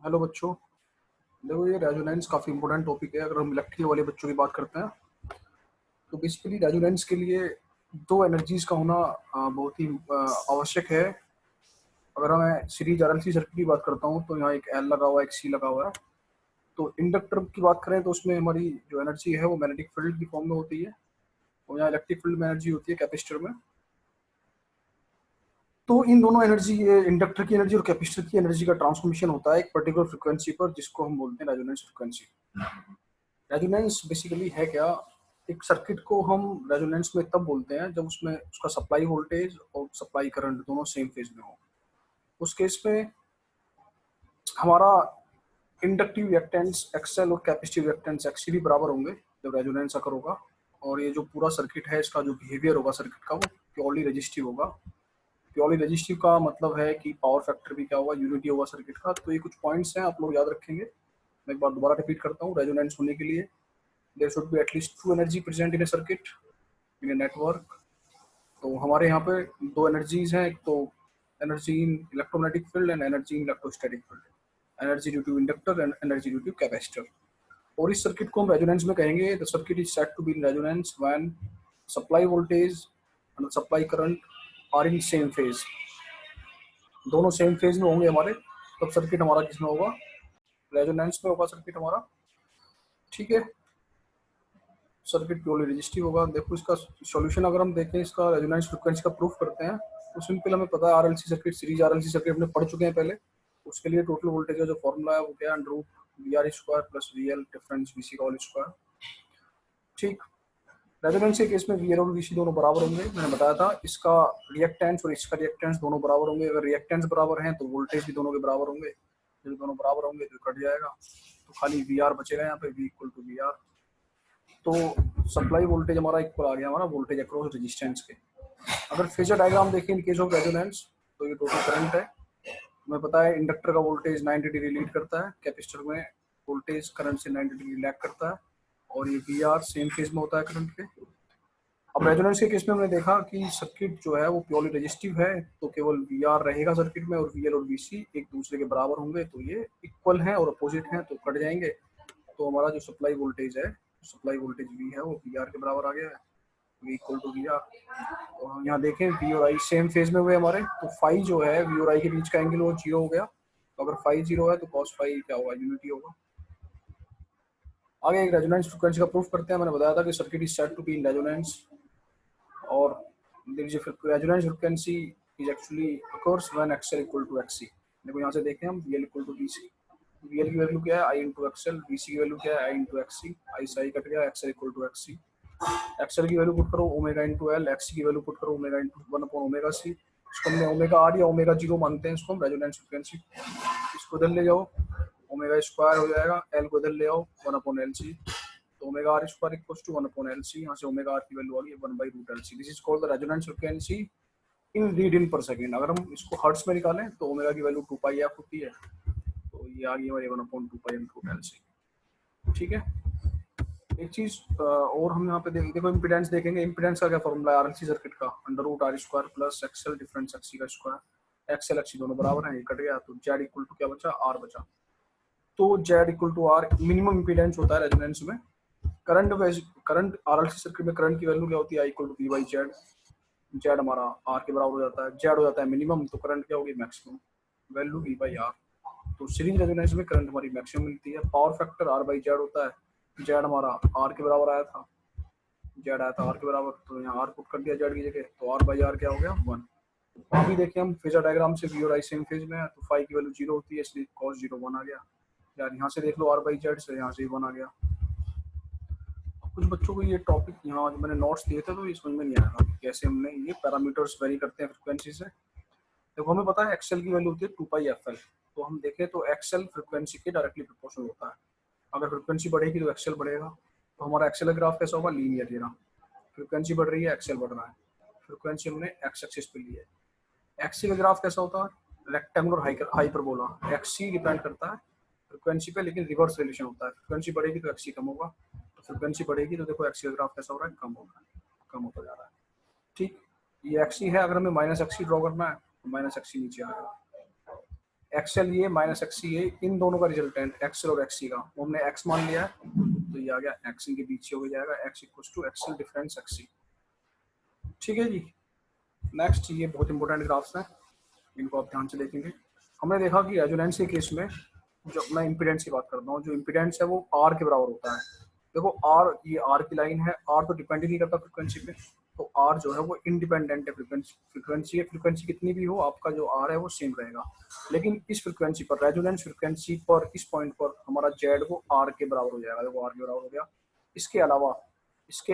Hello बच्चों। देखो, ये रेजोनेंस काफ़ी इंपॉर्टेंट टॉपिक है। अगर हम इलेक्ट्रिकल वाले बच्चों की बात करते हैं तो बेसिकली रेजोनेंस के लिए दो एनर्जीज का होना बहुत ही आवश्यक है। अगर मैं सीरीज आरएलसी सर्किट की बात करता हूँ तो यहाँ एक एल लगा हुआ है, एक सी लगा हुआ है। तो इंडक्टर की बात करें तो उसमें हमारी जो एनर्जी है वो मैग्नेटिक फील्ड की फॉर्म में होती है, और यहाँ इलेक्ट्रिक फील्ड में एनर्जी होती है कैपेसिटर में। तो इन दोनों एनर्जी, इंडक्टर की एनर्जी और कैपेसिटर की एनर्जी का ट्रांसफॉर्मेशन होता है एक पर्टिकुलर फ्रिक्वेंसी पर, जिसको हम बोलते हैं रेजोनेंस फ्रिक्वेंसी। रेजोनेंस बेसिकली है क्या? एक सर्किट को हम रेजोनेंस में तब बोलते हैं जब उसमें उसका सप्लाई वोल्टेज और सप्लाई करंट दोनों सेम फेज में हो। उस केस में हमारा इंडक्टिव रिएक्टेंस एक्सएल और कैपेसिटिव रिएक्टेंस एक्सी भी बराबर होंगे जब रेजोनेंस अकर होगा। और ये जो पूरा सर्किट है, इसका जो बिहेवियर होगा सर्किट का, वो प्योरली रजिस्टिव होगा। प्योरली रजिस्टिव का मतलब है कि पावर फैक्टर भी क्या होगा, यूनिटी होगा सर्किट का। तो ये कुछ पॉइंट्स हैं, आप लोग याद रखेंगे। मैं एक बार दोबारा रिपीट करता हूँ। रेजोनेंस होने के लिए there should be at least two energy present in a circuit, in a network. तो हमारे यहाँ पे दो एनर्जीज हैं, एक तो energy in electromagnetic field and energy in electrostatic field. Energy due to inductor and energy due to capacitor. और इस सर्किट को हम रेजोनेंस में कहेंगे the circuit is set to be in resonance when supply voltage and supply current are in same phase. दोनों same phase में होंगे हमारे, तब सर्किट हमारा किसमें होगा? रेजोनेंस में होगा सर्किट हमारा। ठीक है, सर्किट प्योरली रजिस्टिव होगा। देखो, इसका सॉल्यूशन अगर हम देखें, इसका रेजोनेंस फ्रीक्वेंसी का प्रूफ करते हैं तो सिंपल हमें पता है, RLC circuit, series RLC circuit हमने पढ़ चुके हैं पहले। उसके लिए टोटल वोल्टेज का जो फॉर्मूला है वो क्या है? Under root V R square plus V L difference V C का होल स्क्वायर। ठीक। रेजोनेंस के केस में वी एल और वी सी दोनों बराबर होंगे, मैंने बताया था। इसका रिएक्टेंस और इसका रिएक्टेंस दोनों बराबर होंगे। अगर रिएक्टेंस बराबर हैं तो वोल्टेज भी दोनों के बराबर होंगे। जब दोनों बराबर होंगे तो कट जाएगा, तो खाली वी आर बचेगा यहाँ पे, V equal to V R. तो सप्लाई वोल्टेज हमारा इक्वल आ गया हमारा वोल्टेज अक्रॉस रेजिस्टेंस के। अगर फेजर डायग्राम देखें इन केस ऑफ रेजोनेंस, तो ये टोटल करंट है। हमें पता है इंडक्टर का वोल्टेज 90 डिग्री लीड करता है, कैपेसिटर में वोल्टेज करंट से 90 डिग्री लैग करता है, और ये वी आर सेम फेज में होता है करंट के। अब रेजोनेंस के केस में हमने देखा कि सर्किट जो है वो प्योरली रजिस्टिव है, तो केवल वी आर रहेगा सर्किट में, और वी एल और वी सी एक दूसरे के बराबर होंगे, तो ये इक्वल हैं और अपोजिट हैं तो कट जाएंगे। तो हमारा जो सप्लाई वोल्टेज है, सप्लाई वोल्टेज वी है, वो वी आर के बराबर आ गया है, V equal to V R. तो हम यहाँ देखें वी और आई सेम फेज में हुए हमारे, तो फाई जो है वी और आई के बीच का एंगल वो जीरो हो गया। तो अगर फाई जीरो है तो कॉस फाई क्या होगा? यूनिटी होगा। आगे एक रेजोनेंस फ्रीक्वेंसी का प्रूफ करते हैं। मैंने बताया था कि circuit is set to be in resonance, और there is a resonance frequency is actually occurs when XL equal to XC. देखो यहाँ से देखें हम, V L equal to VC. V L की वैल्यू क्या है? I into XL. वीसी की वैल्यू क्या है? I into XC. आई से आई कट गया, XL equal to XC. XL की वैल्यू पुट करो ओमेगा इंटू एल, एक्स की वैल्यू पुट करो omega into 1 upon omega C. इसको हमने ओमेगा आर या ओमेगा जीरो मानते हैं, इसको हम रेजोनेंस फ्रीक्वेंसी। इसको इधर ले जाओ, ओमेगा स्क्वायर हो जाएगा, एल को इधर ले आओ 1 अपॉन एल सी। तो omega R square equals to 1 upon L C. यहाँ से ओमेगा आर की वैल्यू आ गई 1 by root L C. This is called the resonance frequency in reading per second. अगर हम इसको हर्ट्स में निकालें तो ओमेगा की वैल्यू 2 पाई एफ होती है, तो ये आ गई हमारी 1 अपॉन 2 पाई एम रूट एल सी। ठीक है। एक चीज और हम यहाँ पे देखो इम्पीडेंस देखेंगे। इम्पीडेंस का क्या फॉर्मूला है आरएलसी सर्किट का? Under root R square plus XL difference XC का स्क्वायर। एक्सएल एक्सी दोनों बराबर हैं, ये कट गया, तो जेड इक्वल टू क्या बचा? आर बचा। तो Z equal to R minimum impedance होता है रेजोनेंस में। करंट आरएलसी सर्किट में करंट की वैल्यू क्या होती है? I equal to P by Z. Z हमारा आर के बराबर हो जाता है, जेड हो जाता है मिनिमम, तो करंट क्या होगी? Maximum, value V by R. तो सीरीज रेजोनेंस में करंट हमारी मैक्सिमम मिलती है। Power factor R by Z होता है। जेड हमारा आर के बराबर आया था, जेड आया था आर के बराबर, तो यहाँ आर पुट कर दिया जेड की जगह, तो आर बाई आर क्या हो गया? 1। अभी देखिए हम फेजर डायग्राम से वी और आई सेम फेज में है, तो फाई की वैल्यू जीरो होती है, इसलिए कॉस जीरो 1 आ गया। यार यहाँ से देख लो आर बाई जेड से, यहाँ से 1 आ गया। कुछ बच्चों को ये टॉपिक यहाँ जो मैंने नोट्स दिए थे तो ये समझ में नहीं आया कि कैसे हमने ये पैरामीटर्स वेरी करते हैं फ्रिक्वेंसी से। देखो हमें पता है एक्सएल की वैल्यू होती है 2 पाई एफ एल। तो हम देखें तो एक्सएल फ्रिक्वेंसी के डायरेक्टली प्रोपोर्शनल होता है। अगर फ्रिक्वेंसी बढ़ेगी तो एक्सएल बढ़ेगा। तो हमारा एक्सएल ग्राफ कैसा होगा? लीनियर। ये फ्रिक्वेंसी बढ़ रही है, एक्सएल बढ़ रहा है। फ्रिक्वेंसी हमने एक्स एक्सिस पे ली है। एक्सी का ग्राफ कैसा होता है? Rectangular hyperbola. एक्सी डिपेंड करता है फ्रिक्वेंसी पे, लेकिन रिवर्स रिलेशन होता है। फ्रिक्वेंसी बढ़ेगी तो एक्सी कम होगा, तो फ्रिक्वेंसी बढ़ेगी तो देखो एक्सी का ग्राफ कैसा हो रहा है? कम हो रहा है, कम होता जा रहा है। ठीक, ये एक्सी है। अगर हमें माइनस एक्सी ड्रॉ करना है तो माइनस एक्सी नीचे आएगा। एक्सएल ये माइनस एक्सी ये, इन दोनों का रिजल्टेंट एक्सएल और एक्सी का, वो हमने एक्स मान लिया है, तो ये आ गया एक्स, इनके बीच हो जाएगा X equal to XL difference XC. ठीक है जी। नेक्स्ट, ये बहुत इंपॉर्टेंट ग्राफ्स हैं, इनको आप ध्यान से देखेंगे। हमने देखा कि रेजोनेंस के केस में, जो मैं इम्पीडेंस की बात करता हूँ, जो इम्पीडेंस है वो आर के बराबर होता है। देखो आर, ये आर की लाइन है, आर तो डिपेंड ही नहीं करता फ्रिक्वेंसी पे, तो आर जो है वो इंडिपेंडेंट है फ्रिक्वेंसी कितनी भी हो, आपका जो आर है वो सेम रहेगा। लेकिन इस फ्रिक्वेंसी पर, रेजोनेंस फ्रिक्वेंसी पर, इस पॉइंट पर हमारा जेड वो आर के बराबर हो जाएगा। देखो आर के बराबर हो गया। इसके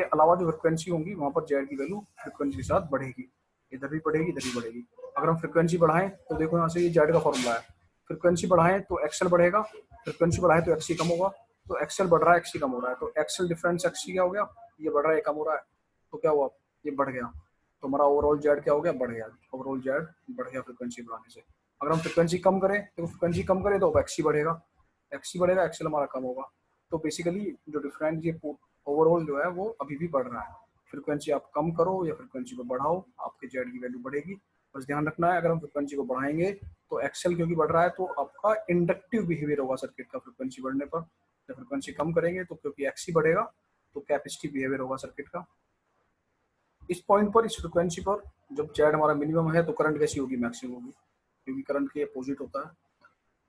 अलावा जो फ्रिक्वेंसी होंगी वहाँ पर जेड की वैल्यू फ्रिक्वेंसी के साथ बढ़ेगी, इधर भी बढ़ेगी, इधर भी बढ़ेगी। अगर हम फ्रिक्वेंसी बढ़ाएं तो देखो यहाँ से ये जेड का फॉर्मूला है, फ्रिक्वेंसी बढ़ाएं तो एक्सएल बढ़ेगा, फ्रिक्वेंसी बढ़ाएं तो एक्सी कम होगा, तो एक्सएल बढ़ रहा है, एक्सी कम हो रहा है, तो एक्सएल डिफरेंस एक्सी क्या हो गया, ये बढ़ रहा है, ये कम हो रहा है, तो क्या हुआ, ये बढ़ गया। तो हमारा ओवरऑल जेड क्या हो गया, बढ़ गया, ओवरऑल जेड बढ़ गया फ्रिक्वेंसी बढ़ाने से। अगर हम फ्रिक्वेंसी कम करें तो एक्सी बढ़ेगा, एक्सएल हमारा कम होगा। तो बेसिकली जो डिफरेंस, ये ओवरऑल जो है वो अभी भी बढ़ रहा है। फ्रिक्वेंसी आप कम करो या फ्रिक्वेंसी को बढ़ाओ, आपके जेड की वैल्यू बढ़ेगी। बस ध्यान रखना है, अगर हम फ्रिक्वेंसी को बढ़ाएंगे तो एक्सएल क्योंकि बढ़ रहा है, तो आपका इंडक्टिव बिहेवियर होगा सर्किट का फ्रिक्वेंसी बढ़ने पर। जब फ्रिक्वेंसी कम करेंगे तो क्योंकि एक्सी बढ़ेगा, तो कैपेसिटिव बिहेवियर होगा सर्किट का। इस पॉइंट पर, इस फ्रिक्वेंसी पर जब जेड हमारा मिनिमम है, तो करंट कैसी होगी, मैक्सिमम होगी, क्योंकि करंट के अपोजिट होता है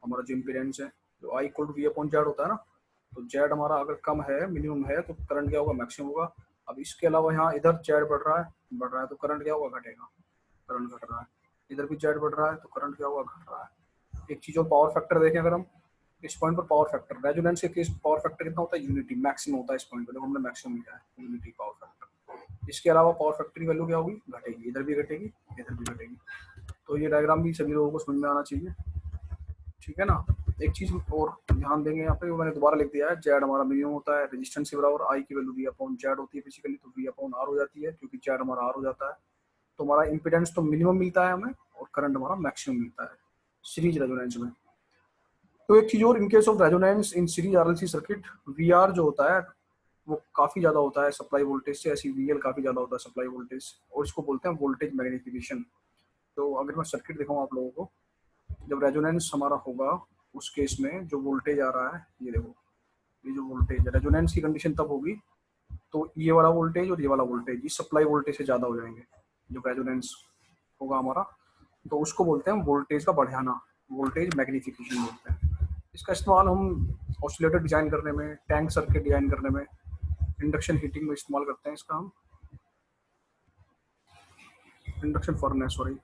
हमारा जो इम्पीडेंस है, जो I equal to V upon Z होता है ना। तो जेड हमारा अगर कम है, मिनिमम है, तो करंट क्या होगा, मैक्सिमम होगा। अब इसके अलावा यहाँ इधर जेड बढ़ रहा है तो करंट क्या होगा, घटेगा, करंट घट रहा है। इधर भी जेड बढ़ रहा है तो करंट क्या होगा, घट रहा है। एक चीज़ और, पावर फैक्टर देखें अगर हम, इस पॉइंट पर पावर फैक्टर, रेजोनेंस के केस पावर फैक्टर कितना होता है, यूनिटी, मैक्सिमम होता है इस पॉइंट पर, हमने मैक्सिमम लिया है यूनिटी पावर फैक्टर। इसके अलावा पावर फैक्टर की वैल्यू क्या होगी, घटेगी, इधर भी घटेगी, इधर भी घटेगी। तो ये डायग्राम भी सभी लोगों को समझ में आना चाहिए, ठीक है ना। एक चीज और ध्यान देंगे यहाँ पे, वो मैंने दोबारा लिख दिया है, जेड हमारा मिनिमम होता है रेजिस्टेंस के बराबर, आई की वैल्यू वी अपॉन जेड होती है बेसिकली, तो वी अपॉन आर हो जाती है, क्योंकि जेड हमारा आर हो जाता है। तो हमारा इंपीडेंस तो मिनिमम मिलता है हमें, और करंट हमारा मैक्सिमम मिलता है सीरीज रेजोनेंस में। तो एक चीज और, in case of resonance in series RLC circuit, V R जो होता है वो काफी ज्यादा होता है सप्लाई वोल्टेज से, ऐसी वीएल काफी ज्यादा होता है सप्लाई वोल्टेज, और इसको बोलते हैं वोल्टेज मैग्निफिकेशन। तो अगर मैं सर्किट दिखाऊं आप लोगों को, जब रेजोनेंस हमारा होगा उस केस में जो वोल्टेज आ रहा है, ये देखो, ये जो वोल्टेज है, रेजोनेंस की कंडीशन तब होगी तो ये वाला वोल्टेज और ये वाला वोल्टेज ये सप्लाई वोल्टेज से ज़्यादा हो जाएंगे। जब रेजोनेंस होगा हमारा, तो उसको बोलते हैं वोल्टेज का बढ़ाना, वोल्टेज मैग्निफिकेशन बोलते हैं। इसका इस्तेमाल हम ऑसिलेटर डिजाइन करने में, टैंक सर्किट डिजाइन करने में, इंडक्शन हीटिंग में इस्तेमाल करते हैं इसका हम, induction furnace, sorry.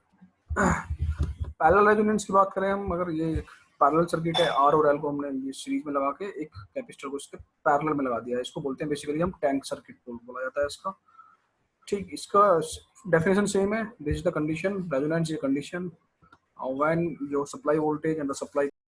Parallel resonance की बात करें हम, अगर ये एक पैरेलल सर्किट है, आर और एल को हमने ये सीरीज में लगा के एक कैपेसिटर को इसके पैरेलल में लगा दिया है, इसको बोलते हैं बेसिकली हम टैंक सर्किट बोला जाता है इसका। ठीक, इसका डेफिनेशन सेम है, this is the condition, resonance is condition when your supply voltage and the supply